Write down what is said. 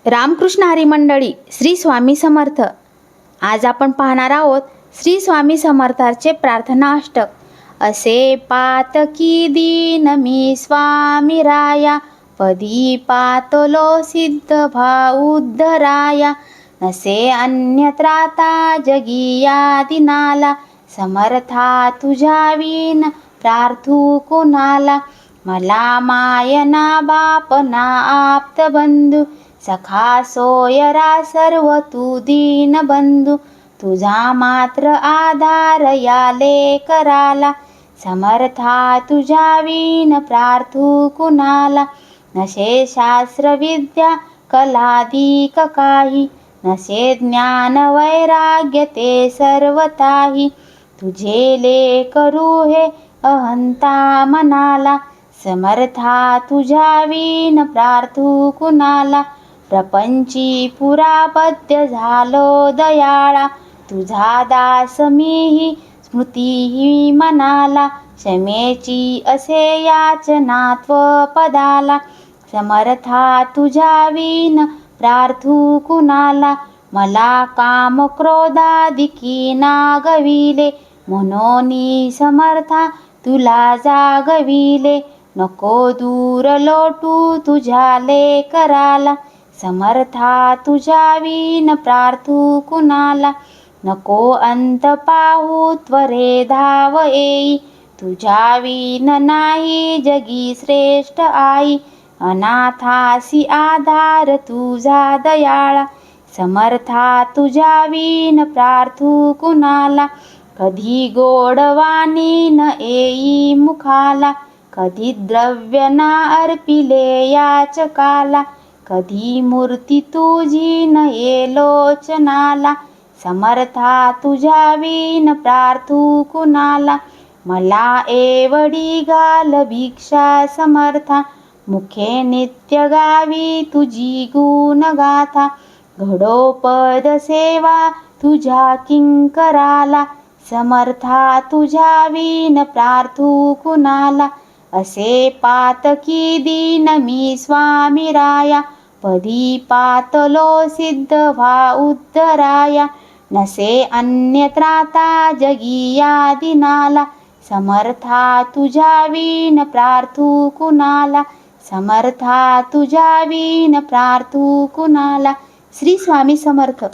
रामकृष्ण हरी मंडळी, श्री स्वामी समर्थ. आज आपण पाहणार आहोत श्री स्वामी समर्थांचे प्रार्थना अष्टक. असे पातकी दीन मी स्वामी राया, पदी पातलो सिद्ध भाऊद्धराया. नसे अन्यत्राता जगी या दिनाला, समर्था तुझ्या विन प्रार्थू कुणाला. मला मायना बापना आप्त बंधू, सखा सोयरा सर्व तू दीन बंधू. तुझा मात्र आधार या लेकराला, समर्था तुझ्या विन प्रार्थू कुणाला. नसे शास्त्र विद्या कलाधिक काही, नसे ज्ञान वैराग्य ते सर्वताही. तुझे लेकरू हे अहंता मनाला, समर्था तुझ्या विन प्रार्थू कुणाला. प्रपंची पुरापत्य झालो दयाळा, तुझा दास मीही स्मृतीही मनाला. क्षमेची असे याचनात्व पदाला, समर्था तुझ्या विन प्रार्थू कुणाला. मला काम क्रोधादिकी नागविले, म्हणून समर्था तुला जागविले. नको दूर लोटू तुझ्या लेकराला, समर्था तुझ्या विन प्रार्थू कुणाला. नको अंत पाहू त्वरे धाव येई, तुझ्या विन नाही जगी श्रेष्ठ आई. अनाथासी आधार तुझा दयाळा, समर्था तुझ्या विन प्रार्थू कुणाला. कधी गोडवाणी न येई मुखाला, कधी द्रव्य ना अर्पिले याचकाला. कधी मूर्ती तुझी न ये लोचनाला, समर्था तुझ्या विन प्रार्थू कुणाला. मला एवढी घाल भिक्षा समर्था, मुखे नित्य गावी तुझी गुणगाथा. घडो पद सेवा तुझ्या किंकराला, समर्था तुझ्या विन प्रार्थू कुणाला. असे पातकी दीन मी स्वामी राया, पदी पातलो सिद्ध भाऊद्धराया. नसे अन्यत्राता जगी या दिनाला, समर्था तुझ्या विन प्रार्थू कुणाला. समर्था तुझ्या विन प्रार्थू कुणाला. श्री स्वामी समर्थ.